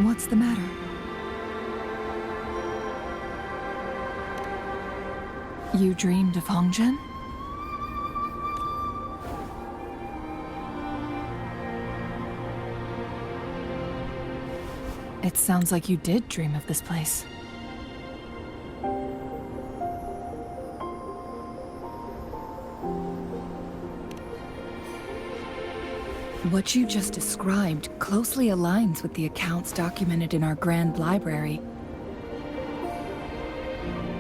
What's the matter? You dreamed of Hongzhen? It sounds like you did dream of this place. What you just described closely aligns with the accounts documented in our Grand Library.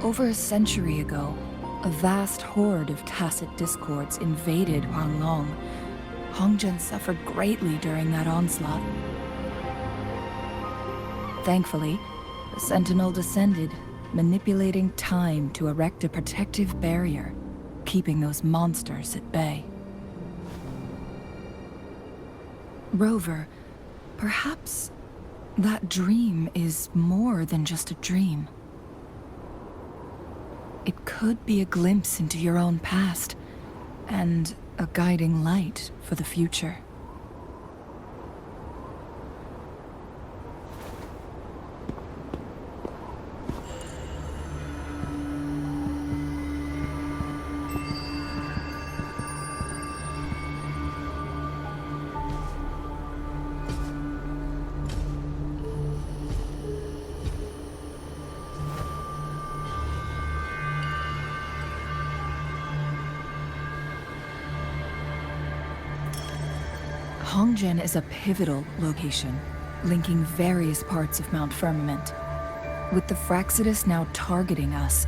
Over a century ago, a vast horde of tacit discords invaded Huanglong. Hongzhen suffered greatly during that onslaught. Thankfully, the Sentinel descended, manipulating time to erect a protective barrier, keeping those monsters at bay. Rover, perhaps that dream is more than just a dream. It could be a glimpse into your own past, and a guiding light for the future. Hongzhen is a pivotal location, linking various parts of Mount Firmament. With the Fraxidus now targeting us,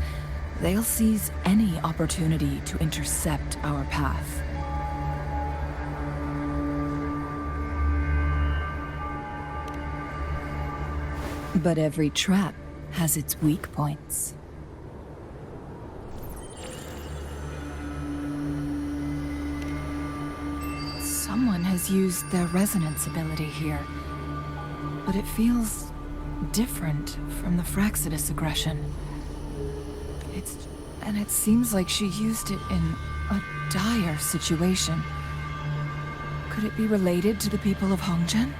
they'll seize any opportunity to intercept our path. But every trap has its weak points. Someone has used their resonance ability here, but it feels different from the Fraxidus aggression. It seems like she used it in a dire situation. Could it be related to the people of Hongzhen?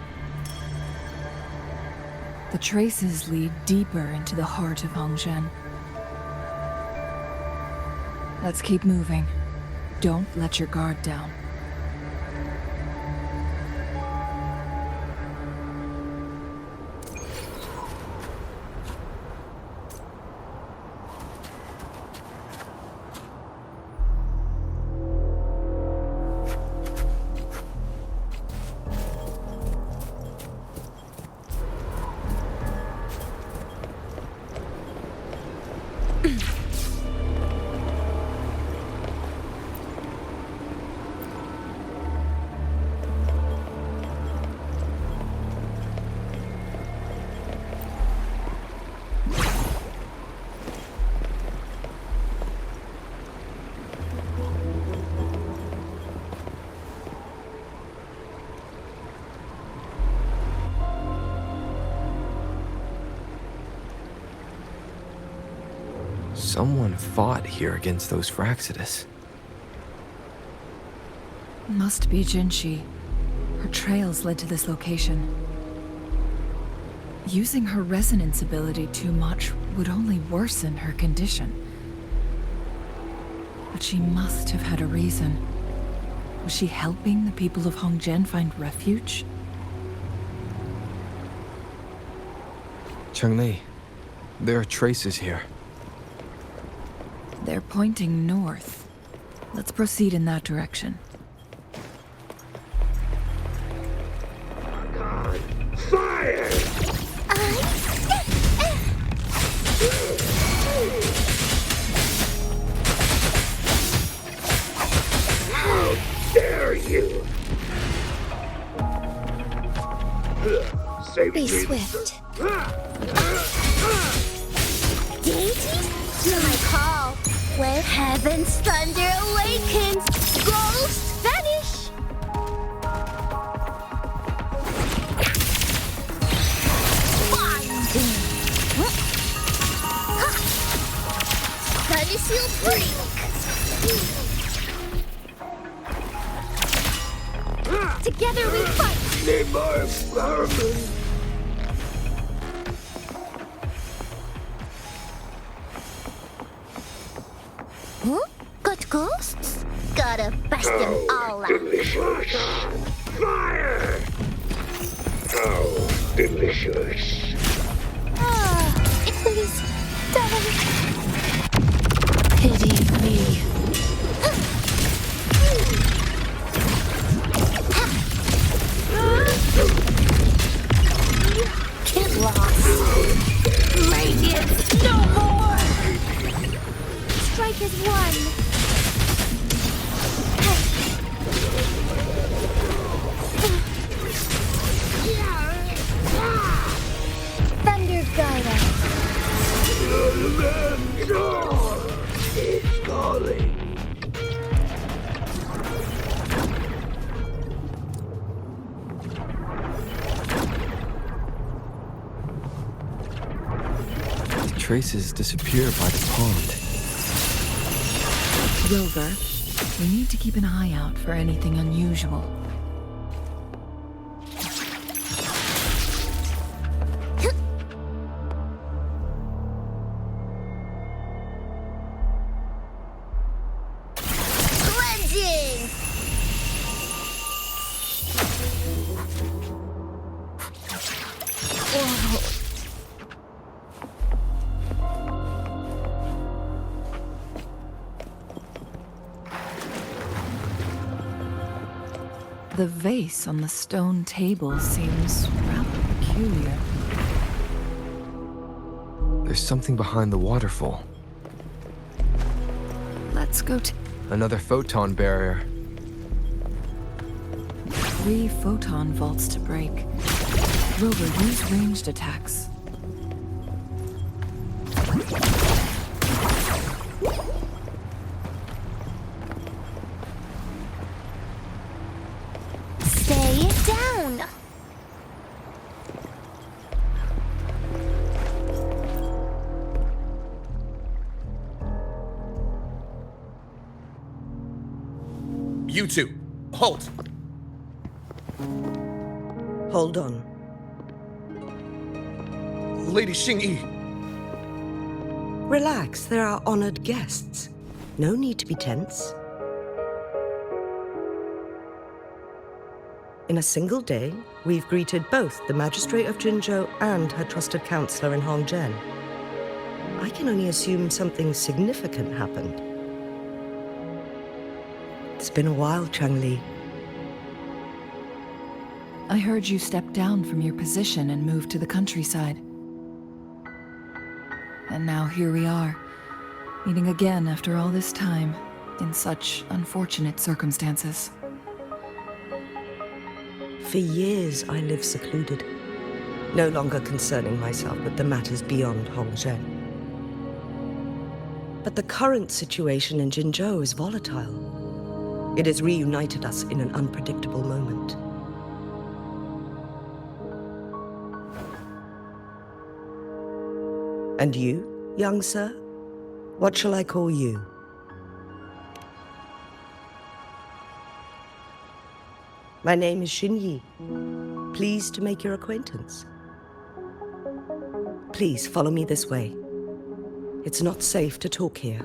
The traces lead deeper into the heart of Hongzhen. Let's keep moving. Don't let your guard down. Someone fought here against those Fraxidus. Must be Jinshi. Her trails led to this location. Using her resonance ability too much would only worsen her condition. But she must have had a reason. Was she helping the people of Hongzhen find refuge? Chengli, there are traces here. They're pointing north. Let's proceed in that direction. God! Fire! How dare you! Save Be me. swift. Deities, to my call. When heaven's thunder awakens, ghosts vanish. Binding. Thunder seal break. Together we fight. Need more armor. Photon! Fire! Oh, delicious. Please don't pity me. Get lost. Radiant, no more. Strike is one. Thunder guide us. It's calling. Traces disappear by the pond. Rover, we need to keep an eye out for anything unusual. Cleansing! The vase on the stone table seems rather peculiar. There's something behind the waterfall. Let's go to Another photon barrier. 3 photon vaults to break. Rover, use ranged attacks. Stay down. You two, halt! Hold on. Lady Xingyi, Relax, they're our honored guests. No need to be tense. In a single day, we've greeted both the Magistrate of Jinzhou and her trusted counselor in Hongzhen. I can only assume something significant happened. It's been a while, Changli. I heard you stepped down from your position and moved to the countryside. And now here we are, meeting again after all this time, in such unfortunate circumstances. For years, I lived secluded, no longer concerning myself with the matters beyond Hongzhen. But the current situation in Jinzhou is volatile. It has reunited us in an unpredictable moment. And you, young sir? What shall I call you? My name is Xinyi. Pleased to make your acquaintance. Please follow me this way. It's not safe to talk here.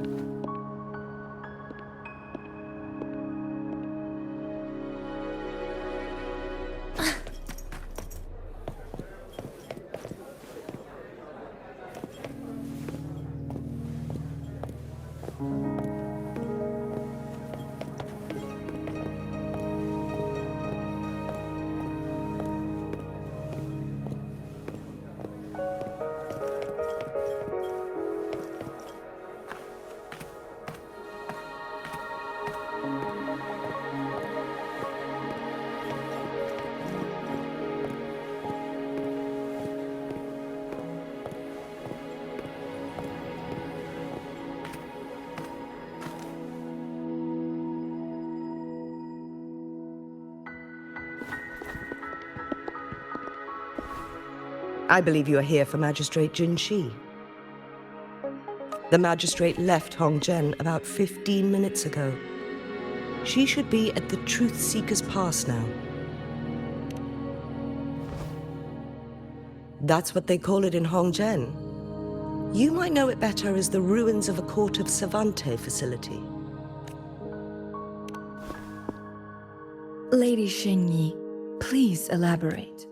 I believe you are here for Magistrate Jin Shi. The magistrate left Hongzhen about 15 minutes ago. She should be at the Truth Seeker's Pass now. That's what they call it in Hongzhen. You might know it better as the ruins of a Court of Savante facility. Lady Xingyi, please elaborate.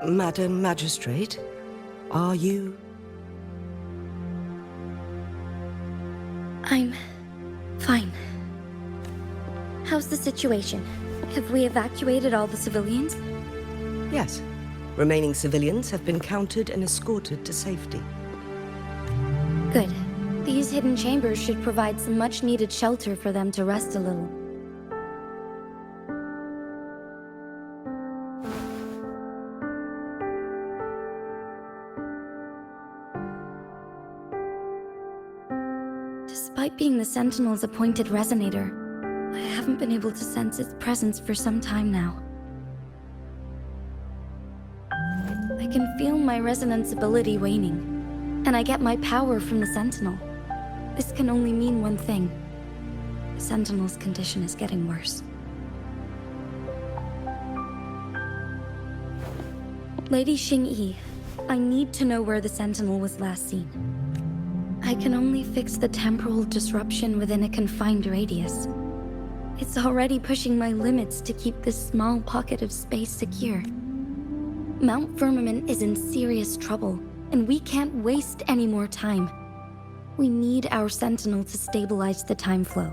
Madam Magistrate, are you? I'm fine. How's the situation? Have we evacuated all the civilians? Yes. Remaining civilians have been counted and escorted to safety. Good. These hidden chambers should provide some much-needed shelter for them to rest a little. Despite being the Sentinel's appointed resonator, I haven't been able to sense its presence for some time now. I can feel my resonance ability waning, and I get my power from the Sentinel. This can only mean one thing. The Sentinel's condition is getting worse. Lady Xingyi, I need to know where the Sentinel was last seen. I can only fix the temporal disruption within a confined radius. It's already pushing my limits to keep this small pocket of space secure. Mount Firmament is in serious trouble, and we can't waste any more time. We need our Sentinel to stabilize the time flow.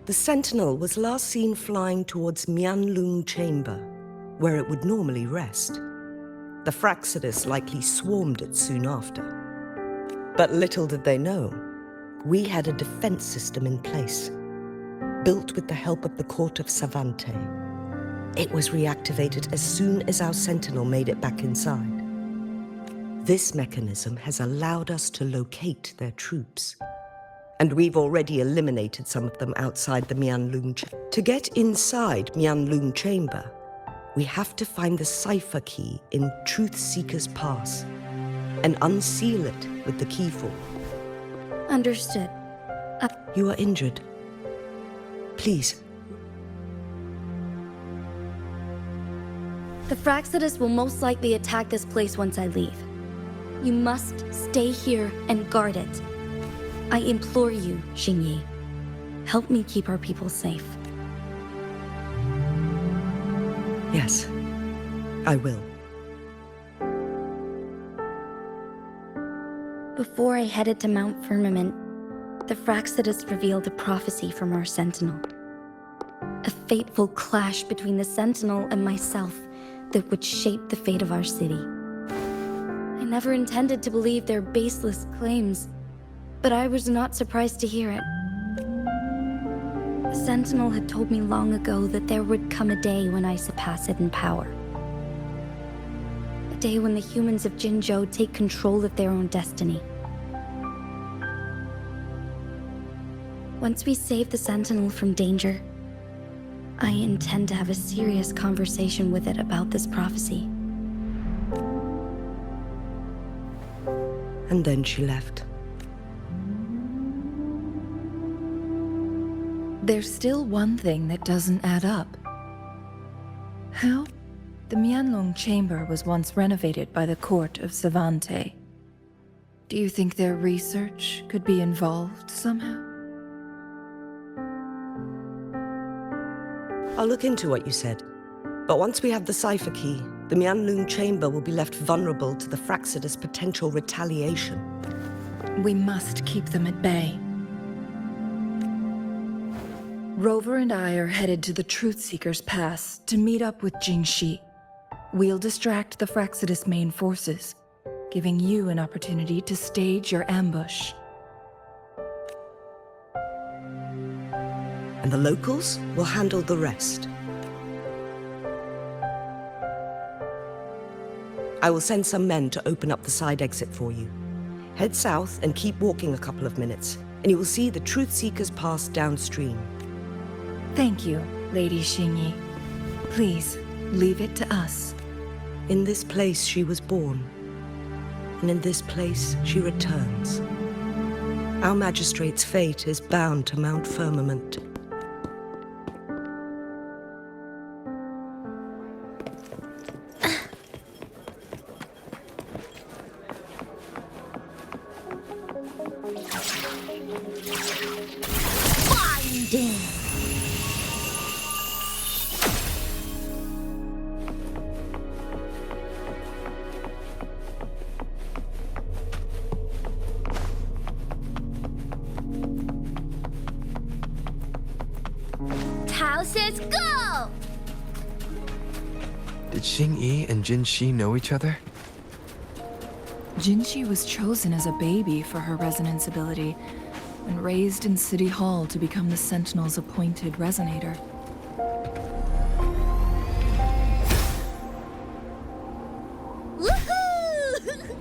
The Sentinel was last seen flying towards Mianlung Chamber, where it would normally rest. The Fraxidus likely swarmed it soon after. But little did they know, we had a defense system in place, built with the help of the court of Savante. It was reactivated as soon as our Sentinel made it back inside. This mechanism has allowed us to locate their troops, and we've already eliminated some of them outside the Mianlung Chamber. To get inside Mianlung Chamber, we have to find the cipher key in Truth Seeker's Pass and unseal it with the keyfall. Understood. You are injured. Please. The Fraxidus will most likely attack this place once I leave. You must stay here and guard it. I implore you, Xingyi. Help me keep our people safe. Yes, I will. Before I headed to Mount Firmament, the Fraxidus revealed a prophecy from our Sentinel. A fateful clash between the Sentinel and myself that would shape the fate of our city. I never intended to believe their baseless claims, but I was not surprised to hear it. The Sentinel had told me long ago that there would come a day when I surpass it in power. A day when the humans of Jinzhou take control of their own destiny. Once we save the Sentinel from danger, I intend to have a serious conversation with it about this prophecy. And then she left. There's still one thing that doesn't add up. How? The Mianlong Chamber was once renovated by the court of Savante. Do you think their research could be involved somehow? I'll look into what you said. But once we have the cipher key, the Mianlung Chamber will be left vulnerable to the Fraxidus' potential retaliation. We must keep them at bay. Rover and I are headed to the Truth Seeker's Pass to meet up with Jingxi. We'll distract the Fraxidus' main forces, giving you an opportunity to stage your ambush. And the locals will handle the rest. I will send some men to open up the side exit for you. Head south and keep walking a couple of minutes, and you will see the Truth Seeker's Pass downstream. Thank you, Lady Xingyi. Please, leave it to us. In this place she was born, and in this place she returns. Our magistrate's fate is bound to Mount Firmament. Damn. Tao says go! Did Xing-Yi and Jin-Shi know each other? Jinshi was chosen as a baby for her resonance ability and raised in City Hall to become the Sentinel's appointed resonator. Woohoo!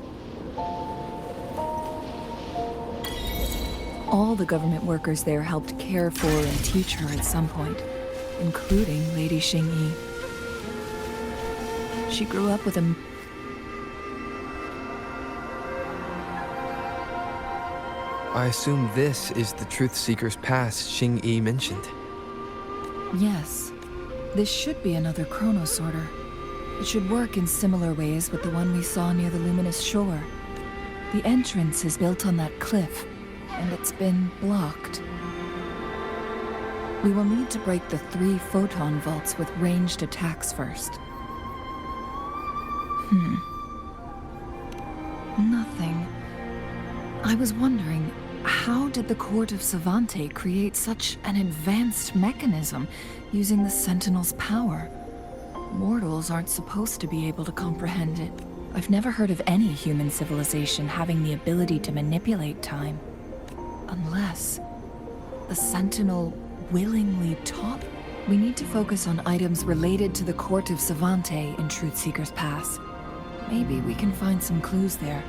All the government workers there helped care for and teach her at some point, including Lady Xing-Yi. She grew up with a I assume this is the Truth Seeker's Pass Xing-Yi mentioned. Yes. This should be another chronosorter. It should work in similar ways with the one we saw near the luminous shore. The entrance is built on that cliff, and it's been blocked. We will need to break the 3 photon vaults with ranged attacks first. Nothing. I was wondering, how did the Court of Savante create such an advanced mechanism using the Sentinel's power? Mortals aren't supposed to be able to comprehend it. I've never heard of any human civilization having the ability to manipulate time. Unless the Sentinel willingly taught. We need to focus on items related to the Court of Savante in Truth Seeker's Pass. Maybe we can find some clues there.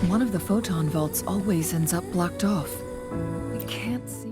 One of the photon vaults always ends up blocked off. We can't seem...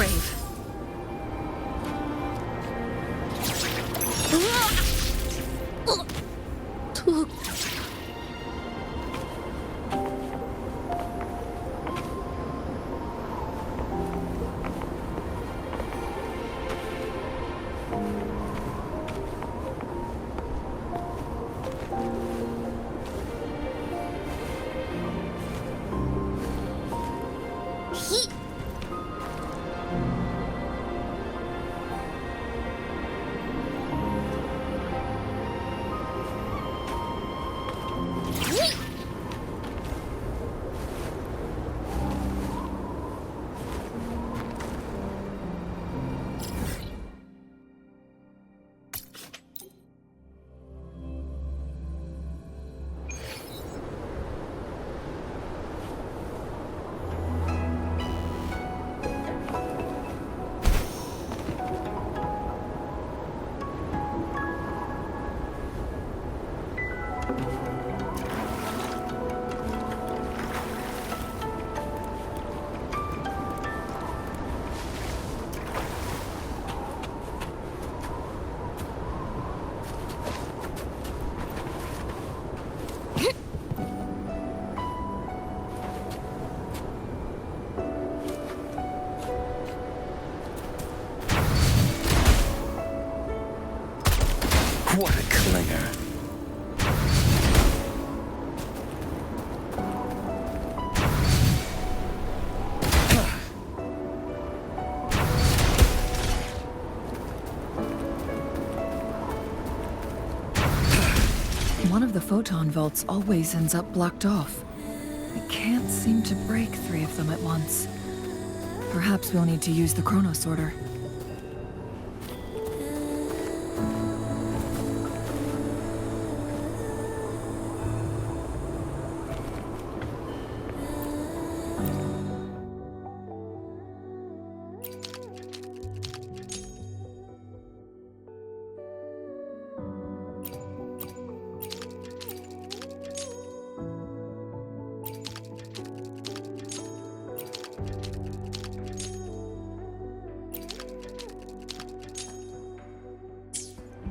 grave. What a clinger. One of the photon vaults always ends up blocked off. I can't seem to break 3 of them at once. Perhaps we'll need to use the chrono sorter.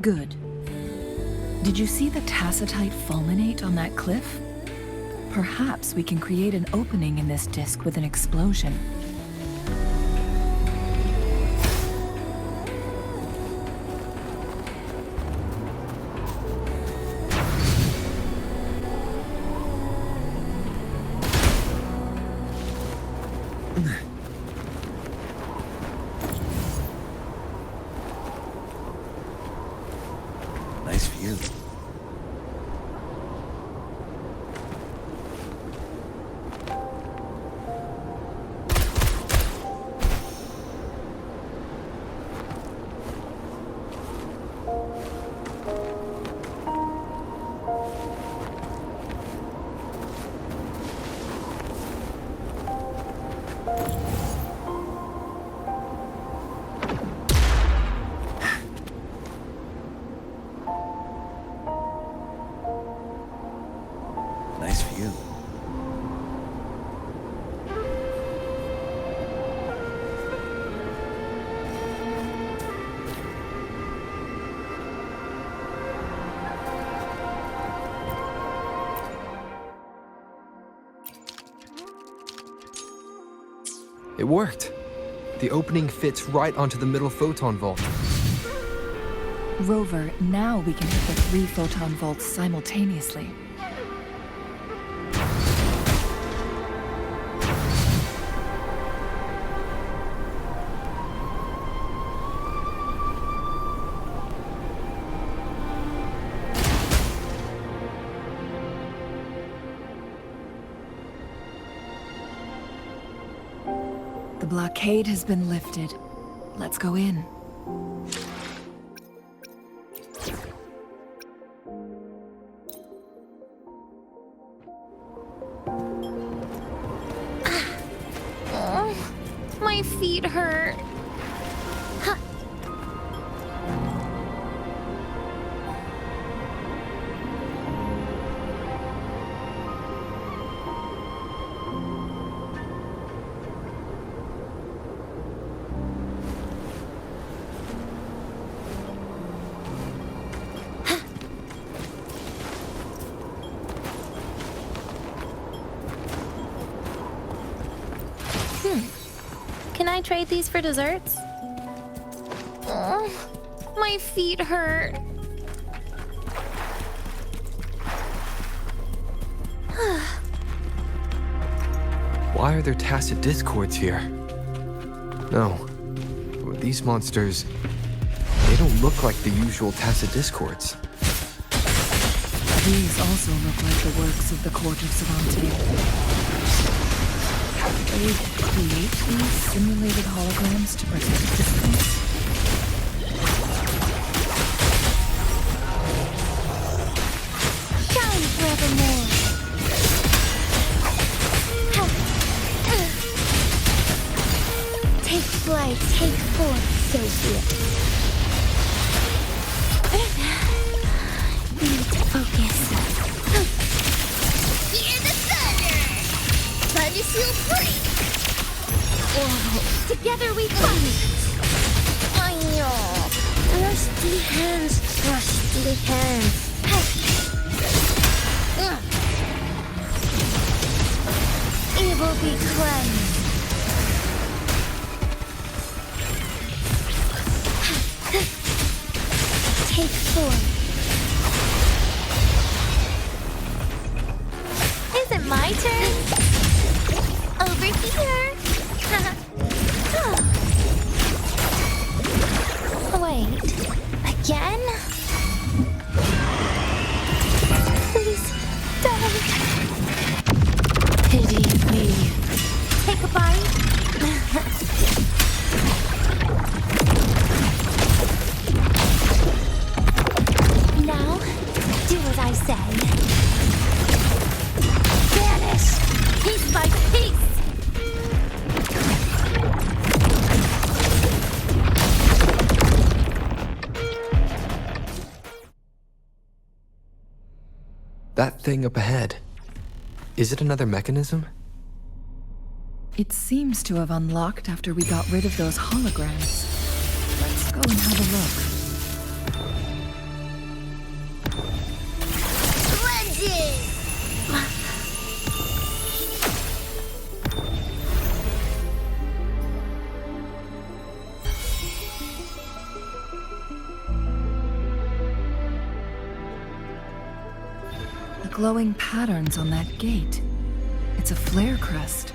Good. Did you see the tacitite fulminate on that cliff? Perhaps we can create an opening in this disk with an explosion. Nice view. Nice view. It worked. The opening fits right onto the middle photon vault. Rover, now we can hit the 3 photon vaults simultaneously. The blockade has been lifted. Let's go in. My feet hurt. I trade these for desserts? Oh, my feet hurt. Why are there tacit discords here? No. These monsters, they don't look like the usual tacit discords. These also look like the works of the court of Savante. They create these simulated holograms to protect this place. Shine forevermore. Take flight, take form, Sophia. Need to focus. Hear the thunder! Punish you free! Whoa. Together we fight! I know. Rusty hands, rusty hands. Evil be cleansed. Take form. Is it my turn? Over here. Wait. Again? Please don't. Pity me. Take a bite. Now, do as I say. Vanish! Piece by piece! That thing up ahead. Is it another mechanism? It seems to have unlocked after we got rid of those holograms. Let's go and have a look. The glowing patterns on that gate. It's a flare crest.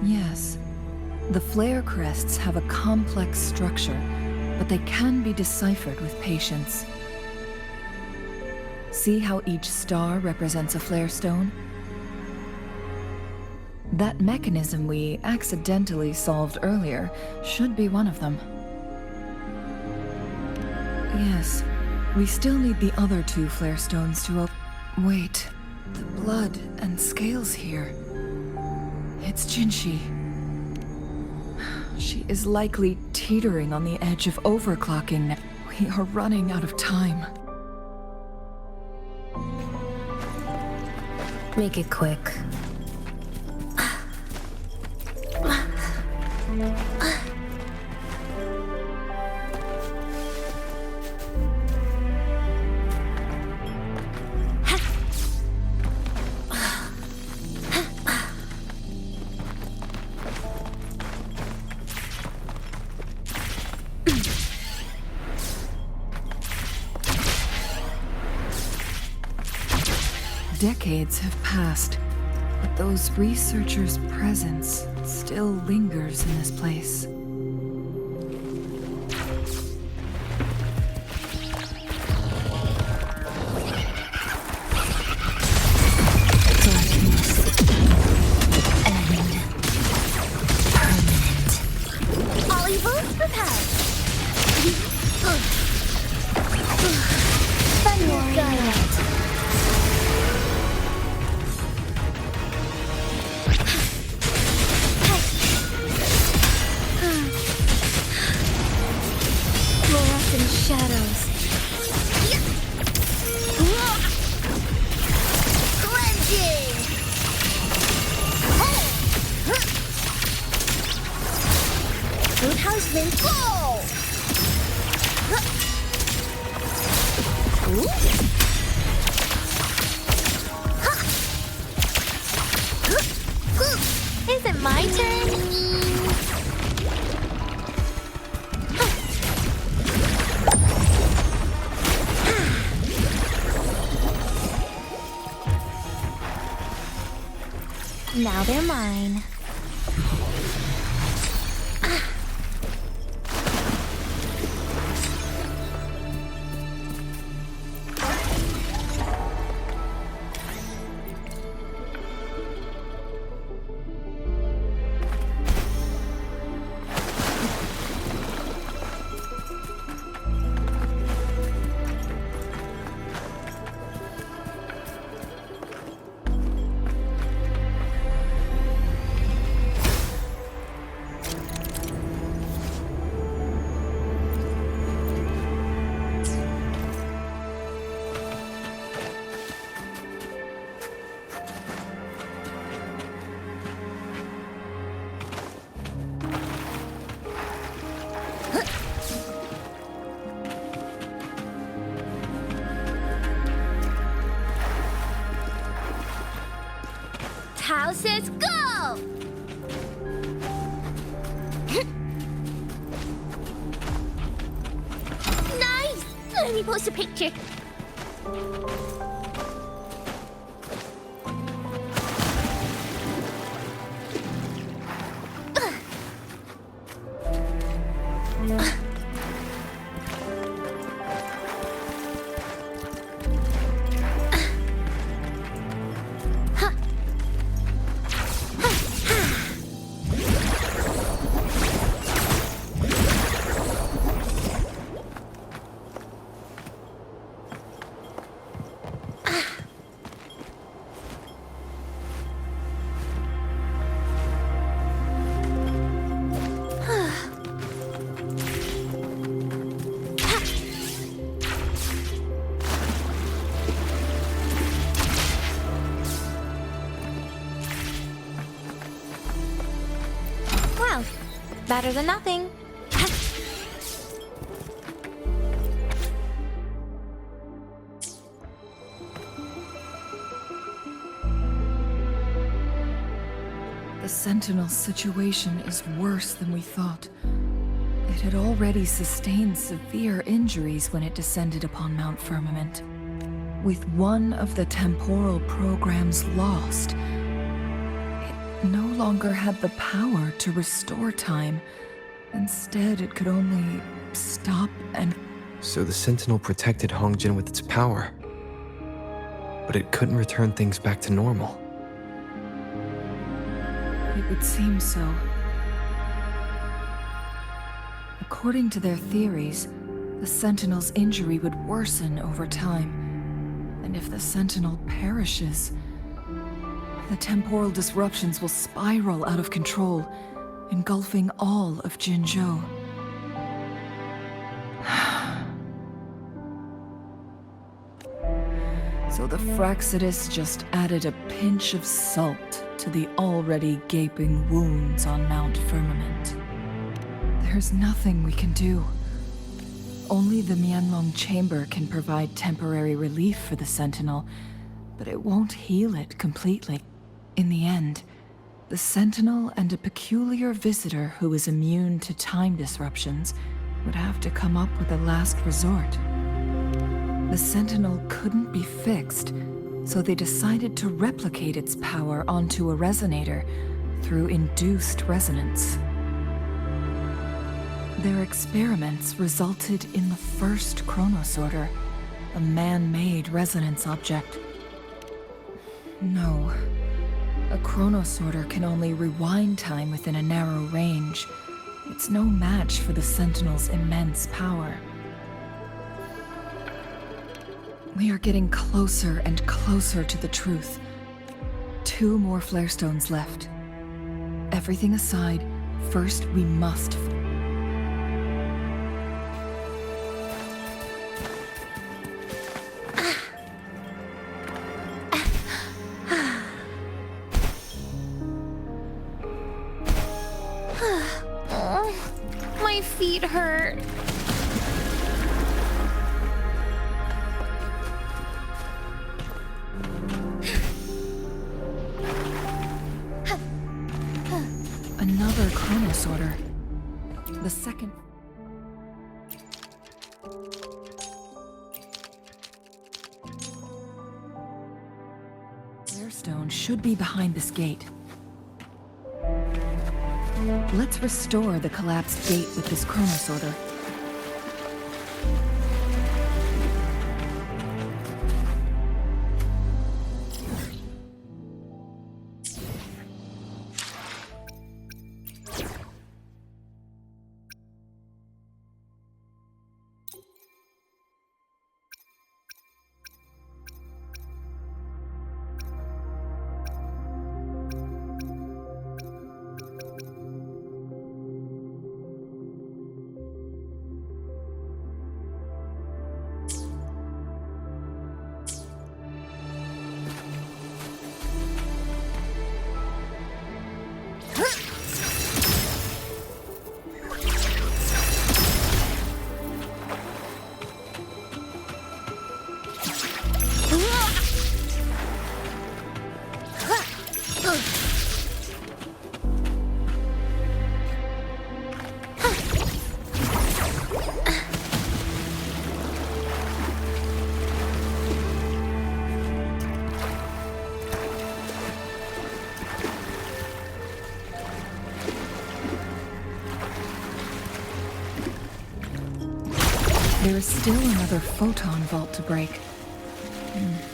Yes. The flare crests have a complex structure, but they can be deciphered with patience. See how each star represents a flare stone? That mechanism we accidentally solved earlier should be one of them. Yes, we still need the other two flare stones to open. Wait, the blood and scales here. It's Jinshi. She is likely teetering on the edge of overclocking. We are running out of time. Make it quick. Decades have passed, but those researchers' presence still lingers in this place. All evil repelled. Thunder Giant. Fluorescent shadows. Cleansing. Food house been full. Is it my turn? Now they're mine. Houses go! Nice! Let me post a picture. Well, better than nothing. The Sentinel's situation is worse than we thought. It had already sustained severe injuries when it descended upon Mount Firmament. With one of the temporal programs lost, it no longer had the power to restore time. Instead, it could only stop and... So the Sentinel protected Hongjin with its power. But it couldn't return things back to normal. It would seem so. According to their theories, the Sentinel's injury would worsen over time. And if the Sentinel perishes, the temporal disruptions will spiral out of control, engulfing all of Jinzhou. So the Fraxidus just added a pinch of salt to the already gaping wounds on Mount Firmament. There's nothing we can do. Only the Mianlong Chamber can provide temporary relief for the Sentinel, but it won't heal it completely. In the end, the Sentinel and a peculiar visitor who is immune to time disruptions would have to come up with a last resort. The Sentinel couldn't be fixed, so they decided to replicate its power onto a resonator through induced resonance. Their experiments resulted in the first chronosorter, a man-made resonance object. No, a chronosorter can only rewind time within a narrow range. It's no match for the Sentinel's immense power. We are getting closer and closer to the truth. 2 more flare stones left. Everything aside, first we must... My feet hurt. Stone should be behind this gate. Let's restore the collapsed gate with this chronosorter. There is still another photon vault to break.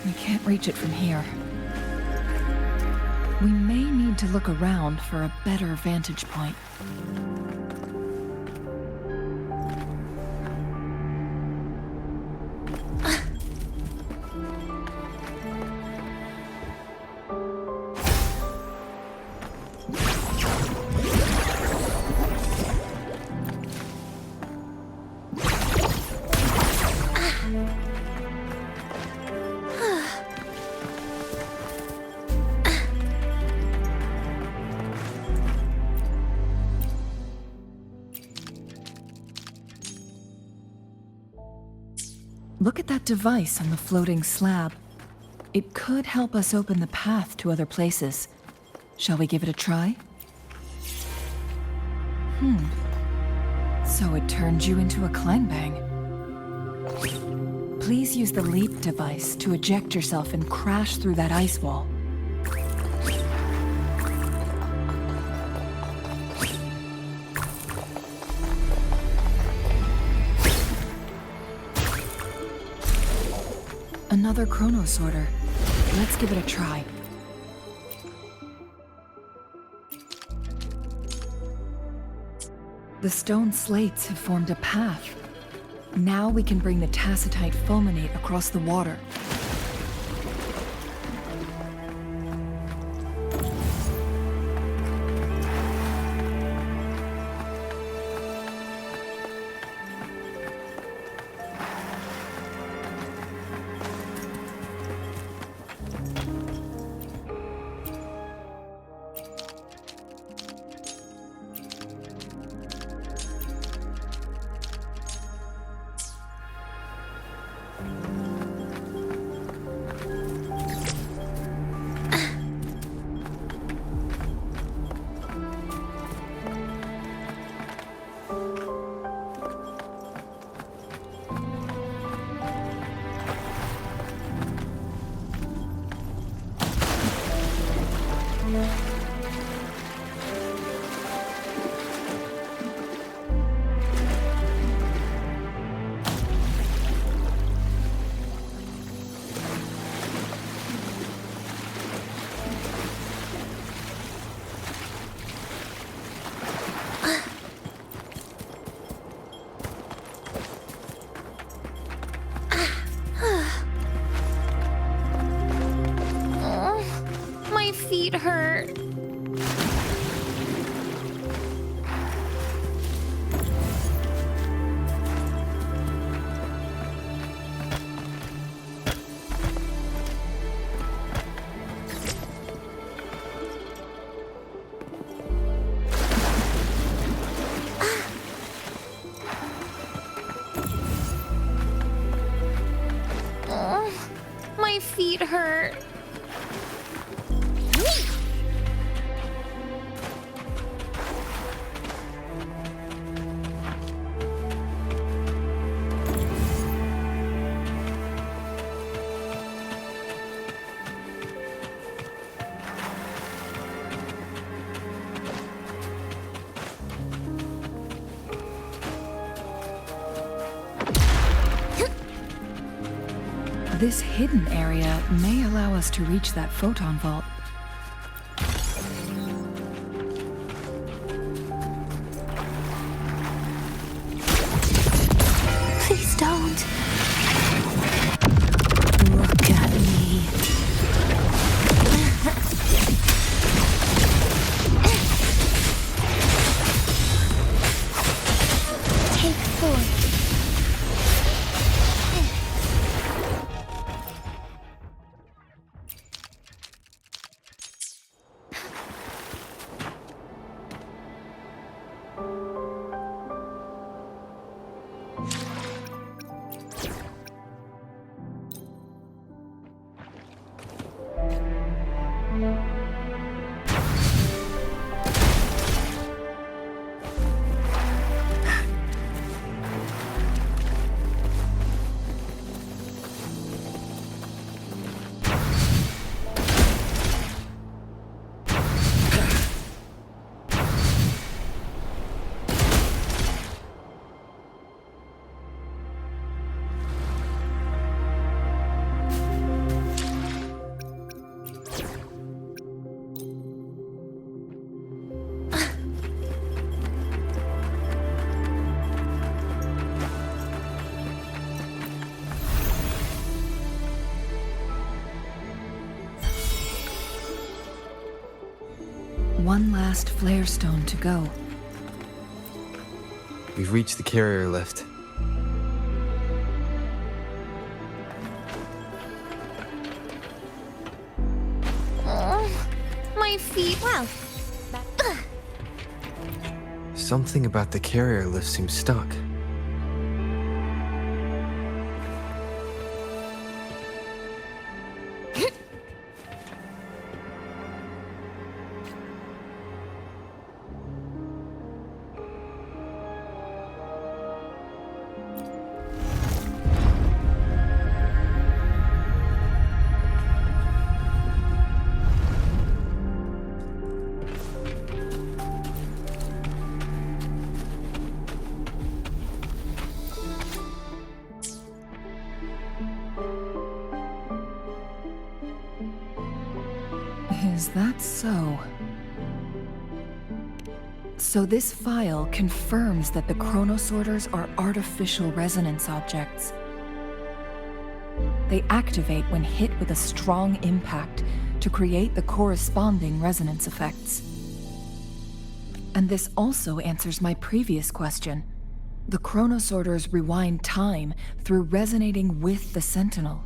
We can't reach it from here. We may need to look around for a better vantage point. Look at that device on the floating slab. It could help us open the path to other places. Shall we give it a try? So it turned you into a clangbang. Please use the leap device to eject yourself and crash through that ice wall. Another chronosorter. Let's give it a try. The stone slates have formed a path. Now we can bring the tacitite fulminate across the water. feet hurt. My feet hurt. This hidden area may allow us to reach that photon vault. Please don't. Look at me. Take 4. One last flare stone to go. We've reached the carrier lift. My feet. Wow. Something about the carrier lift seems stuck. Is that so? So this file confirms that the chronosorters are artificial resonance objects. They activate when hit with a strong impact to create the corresponding resonance effects. And this also answers my previous question. The chronosorters rewind time through resonating with the Sentinel.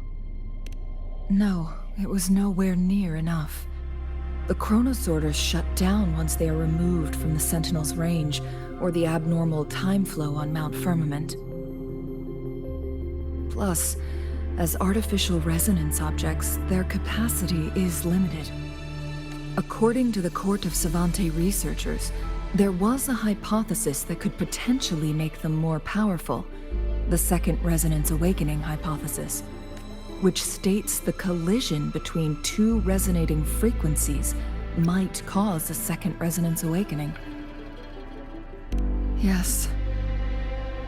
No, it was nowhere near enough. The chronosorters shut down once they are removed from the Sentinel's range or the abnormal time flow on Mount Firmament. Plus, as artificial resonance objects, their capacity is limited. According to the Court of Savante researchers, there was a hypothesis that could potentially make them more powerful, the Second Resonance Awakening hypothesis, which states the collision between two resonating frequencies might cause a second resonance awakening. Yes,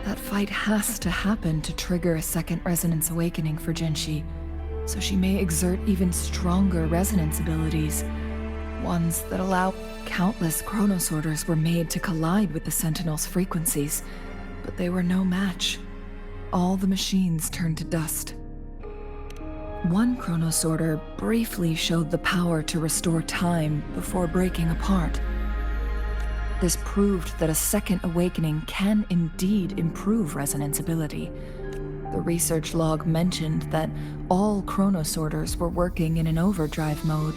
that fight has to happen to trigger a second resonance awakening for Jinshi, so she may exert even stronger resonance abilities, ones that allow. Countless chronosorters were made to collide with the Sentinel's frequencies, but they were no match. All the machines turned to dust. One chronosorter briefly showed the power to restore time before breaking apart. This proved that a second awakening can indeed improve resonance ability. The research log mentioned that all chronosorters were working in an overdrive mode.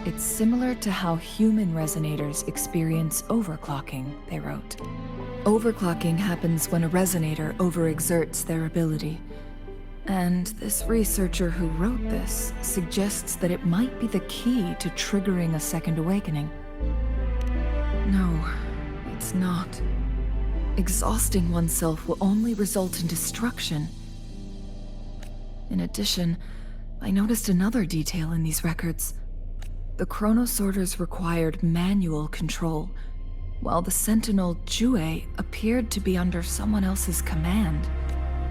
It's similar to how human resonators experience overclocking, they wrote. Overclocking happens when a resonator overexerts their ability. And this researcher who wrote this suggests that it might be the key to triggering a second awakening. No, it's not. Exhausting oneself will only result in destruction. In addition, I noticed another detail in these records. The chronosorters required manual control, while the Sentinel Jue appeared to be under someone else's command.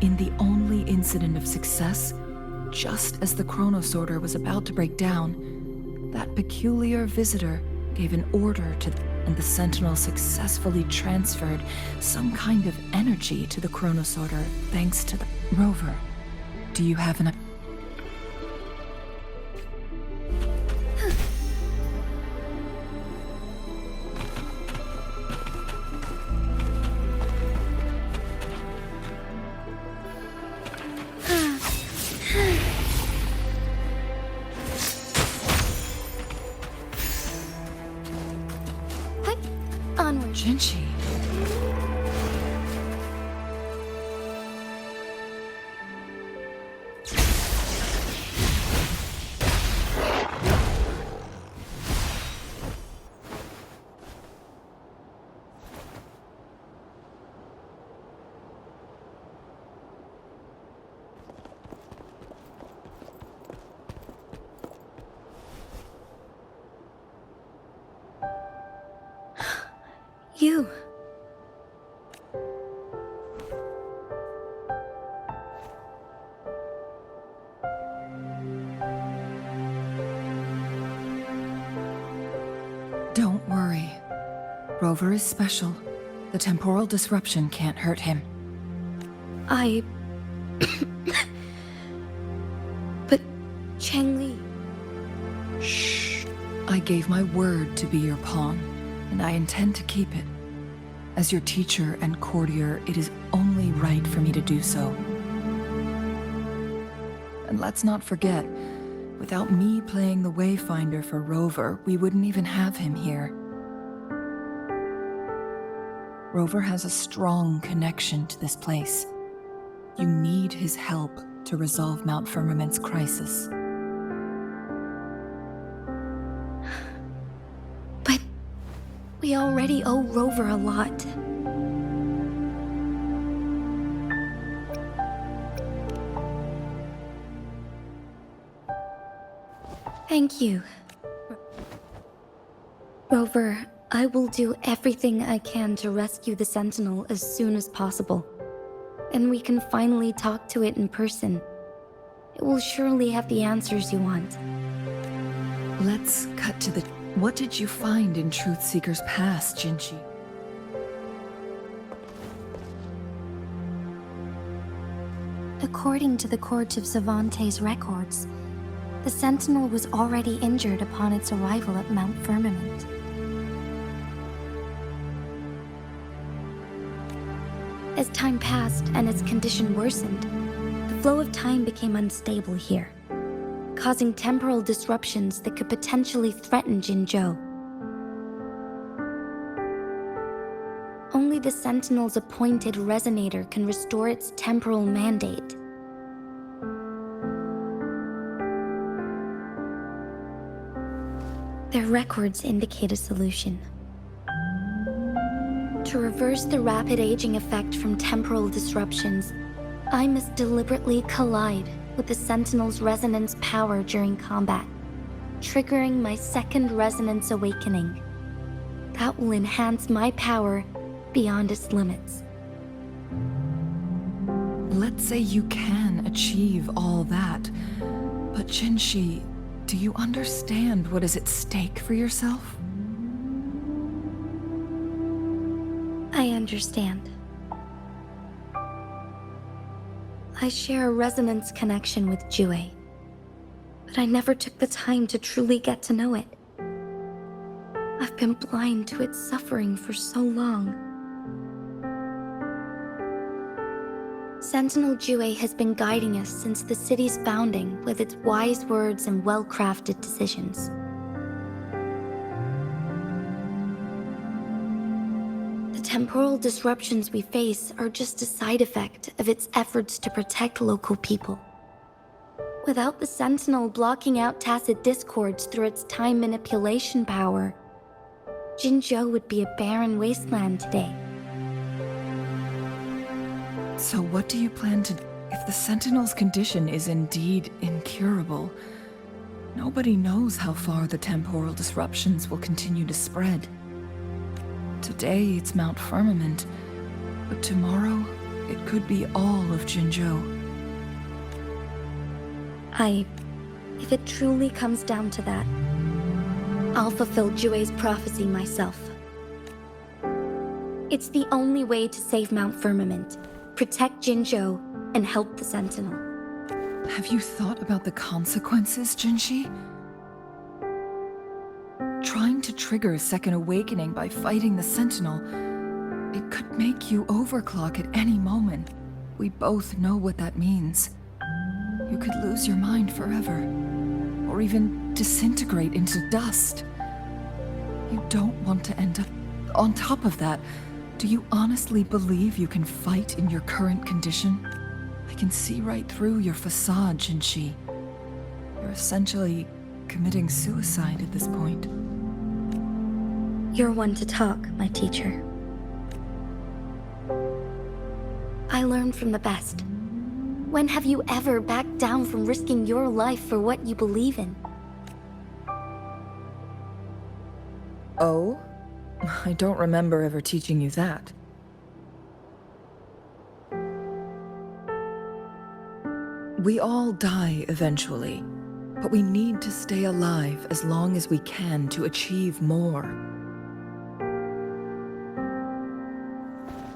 In the only incident of success, just as the chronosorter was about to break down, that peculiar visitor gave an order and the Sentinel successfully transferred some kind of energy to the chronosorter thanks to the rover. Do you have an... Onward. Jinchi. You. Don't worry. Rover is special. The temporal disruption can't hurt him. But Changli. Shh. I gave my word to be your pawn, and I intend to keep it. As your teacher and courtier, it is only right for me to do so. And let's not forget, without me playing the Wayfinder for Rover, we wouldn't even have him here. Rover has a strong connection to this place. You need his help to resolve Mount Firmament's crisis. But we already owe Rover a lot. Thank you. Rover, I will do everything I can to rescue the Sentinel as soon as possible. And we can finally talk to it in person. It will surely have the answers you want. Let's cut to the... What did you find in Truthseeker's past, Jinchi? According to the Court of Savante's records, the Sentinel was already injured upon its arrival at Mount Firmament. As time passed and its condition worsened, the flow of time became unstable here, causing temporal disruptions that could potentially threaten Jinzhou. Only the Sentinel's appointed resonator can restore its temporal mandate. Their records indicate a solution. To reverse the rapid aging effect from temporal disruptions, I must deliberately collide with the Sentinel's resonance power during combat, triggering my second resonance awakening. That will enhance my power beyond its limits. Let's say you can achieve all that, but Jinchi, do you understand what is at stake for yourself? I understand. I share a resonance connection with Jue, but I never took the time to truly get to know it. I've been blind to its suffering for so long. Sentinel Jue has been guiding us since the city's founding with its wise words and well-crafted decisions. The temporal disruptions we face are just a side effect of its efforts to protect local people. Without the Sentinel blocking out tacit discords through its time manipulation power, Jinzhou would be a barren wasteland today. So what do you plan to do? If the Sentinel's condition is indeed incurable, nobody knows how far the temporal disruptions will continue to spread. Today it's Mount Firmament, but tomorrow it could be all of Jinzhou. If it truly comes down to that, I'll fulfill Jue's prophecy myself. It's the only way to save Mount Firmament, protect Jinzhou, and help the Sentinel. Have you thought about the consequences, Jinshi? Trying to trigger a second awakening by fighting the Sentinel, it could make you overclock at any moment. We both know what that means. You could lose your mind forever, or even disintegrate into dust. You don't want to end up... On top of that, do you honestly believe you can fight in your current condition? I can see right through your facade, Jinshi. You're essentially committing suicide at this point. You're one to talk, my teacher. I learned from the best. When have you ever backed down from risking your life for what you believe in? Oh? I don't remember ever teaching you that. We all die eventually, but we need to stay alive as long as we can to achieve more.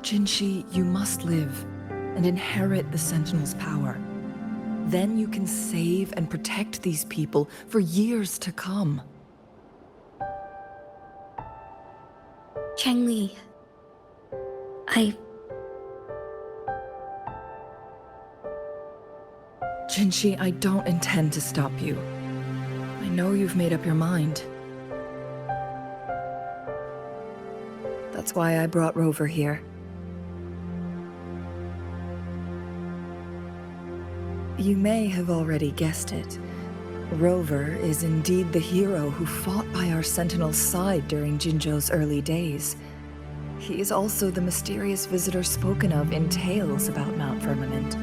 Jinshi, you must live and inherit the Sentinel's power. Then you can save and protect these people for years to come. Changli, Jinshi, I don't intend to stop you. I know you've made up your mind. That's why I brought Rover here. You may have already guessed it. Rover is indeed the hero who fought by our Sentinel's side during Jinzhou's early days. He is also the mysterious visitor spoken of in tales about Mount Firmament.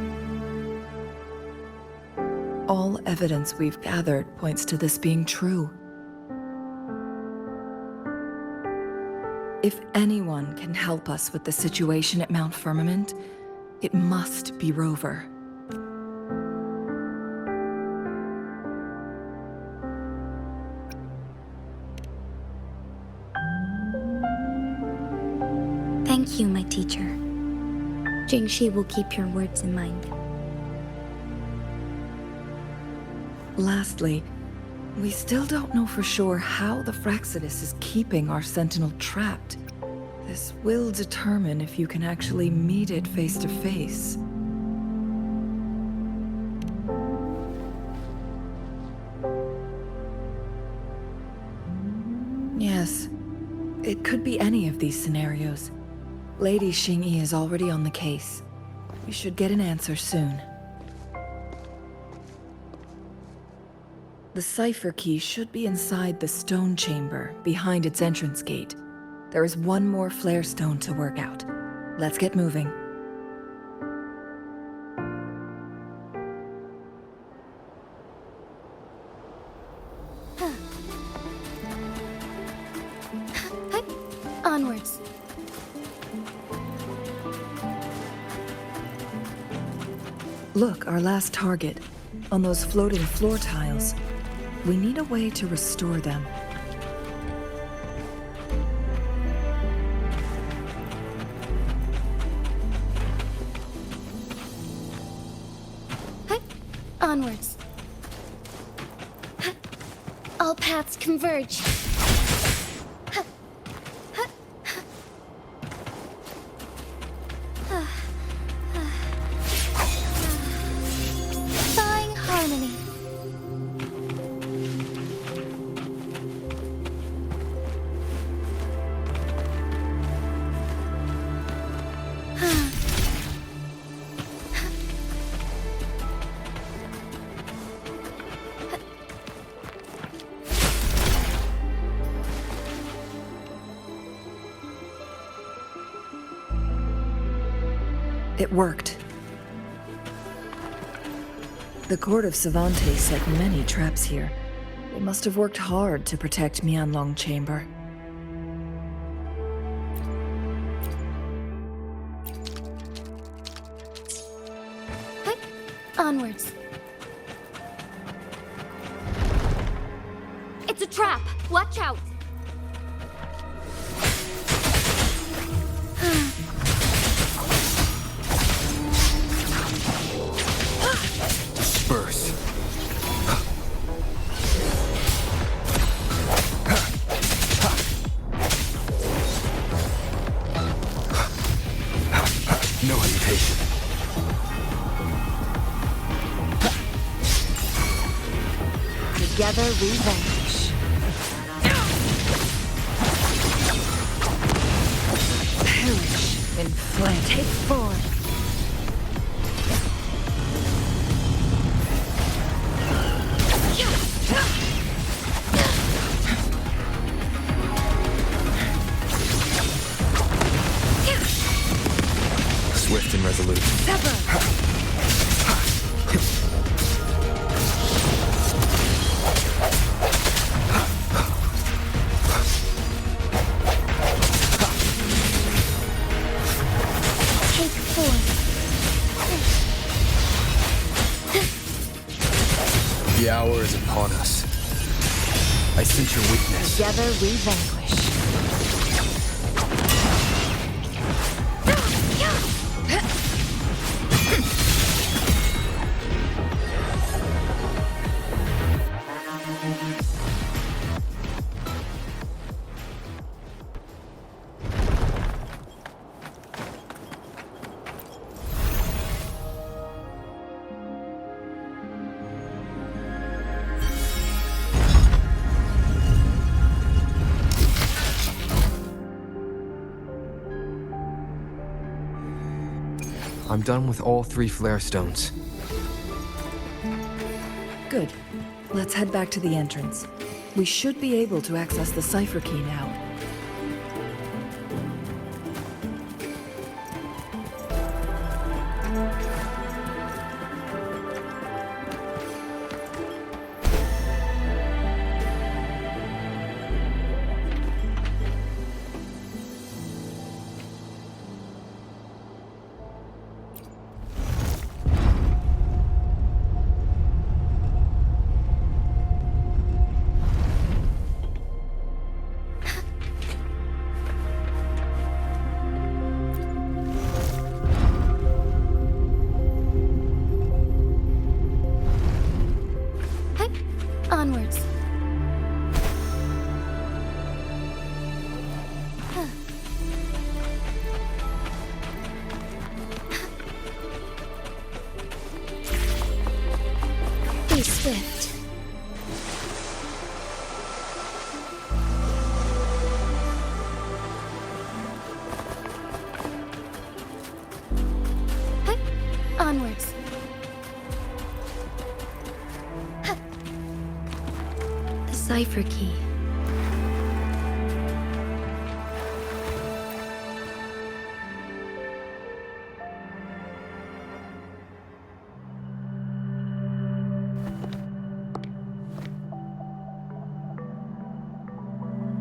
All evidence we've gathered points to this being true. If anyone can help us with the situation at Mount Firmament, it must be Rover. thank you, my teacher. Jingshi will keep your words in mind. Lastly, we still don't know for sure how the Fraxidus is keeping our Sentinel trapped. This will determine if you can actually meet it face to face. Yes, it could be any of these scenarios. Lady Xingyi is already on the case. We should get an answer soon. The cipher key should be inside the stone chamber, behind its entrance gate. There is one more flare stone to work out. Let's get moving. Onwards. Look, our last target. On those floating floor tiles. We need a way to restore them. Onwards. All paths converge. Thawing harmony. It worked. The court of Savante set many traps here. They must have worked hard to protect Mianlong Chamber. Onwards. trap! Watch out! Disperse. No hesitation. Together we vanish. Perish in flame. Take form. Swift and resolute. Take form. The hour is upon us. I sense your weakness. Together we vanquish. I'm done with all 3 flare stones. Good. Let's head back to the entrance. We should be able to access the cipher key now. Onwards. Be swift. Onwards. The cipher key.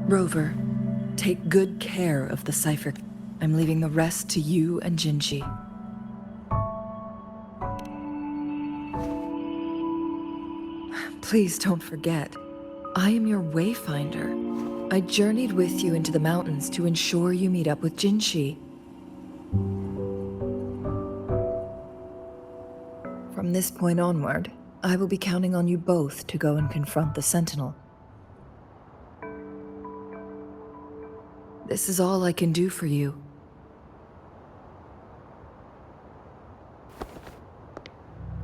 Rover, take good care of the cipher. I'm leaving the rest to you and Jinshi. Please don't forget, I am your wayfinder. I journeyed with you into the mountains to ensure you meet up with Jinshi. From this point onward, I will be counting on you both to go and confront the Sentinel. This is all I can do for you.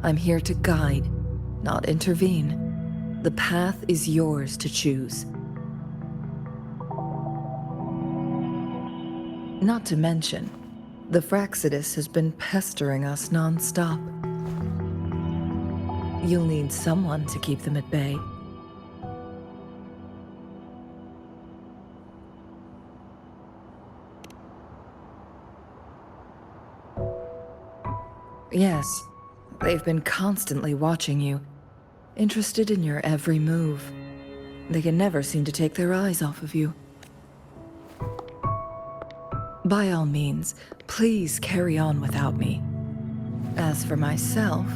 I'm here to guide, not intervene. The path is yours to choose. Not to mention, the Fraxidus has been pestering us non-stop. You'll need someone to keep them at bay. Yes, they've been constantly watching you, interested in your every move. They can never seem to take their eyes off of you. By all means, please carry on without me. As for myself,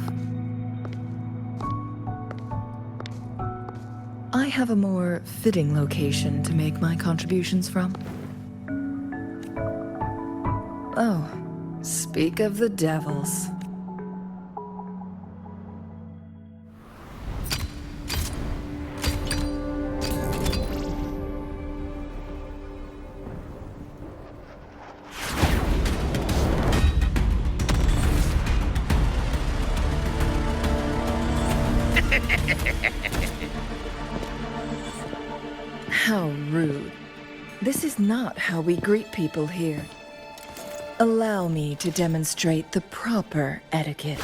I I have a more fitting location to make my contributions from? Oh, speak of the devils. How rude. This is not how we greet people here. Allow me to demonstrate the proper etiquette.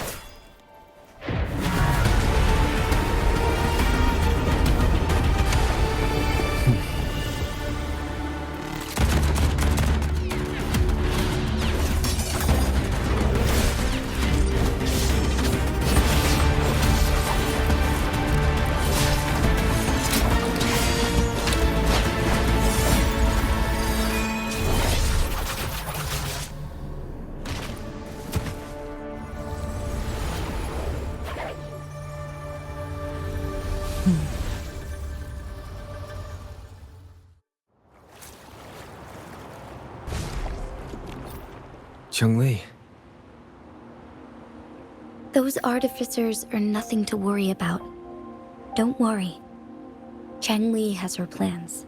Cheng-Li, Those artificers are nothing to worry about. Don't worry. Cheng-Li has her plans.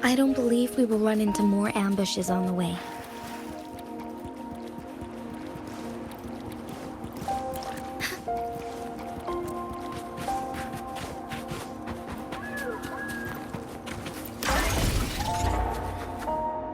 I don't believe we will run into more ambushes on the way.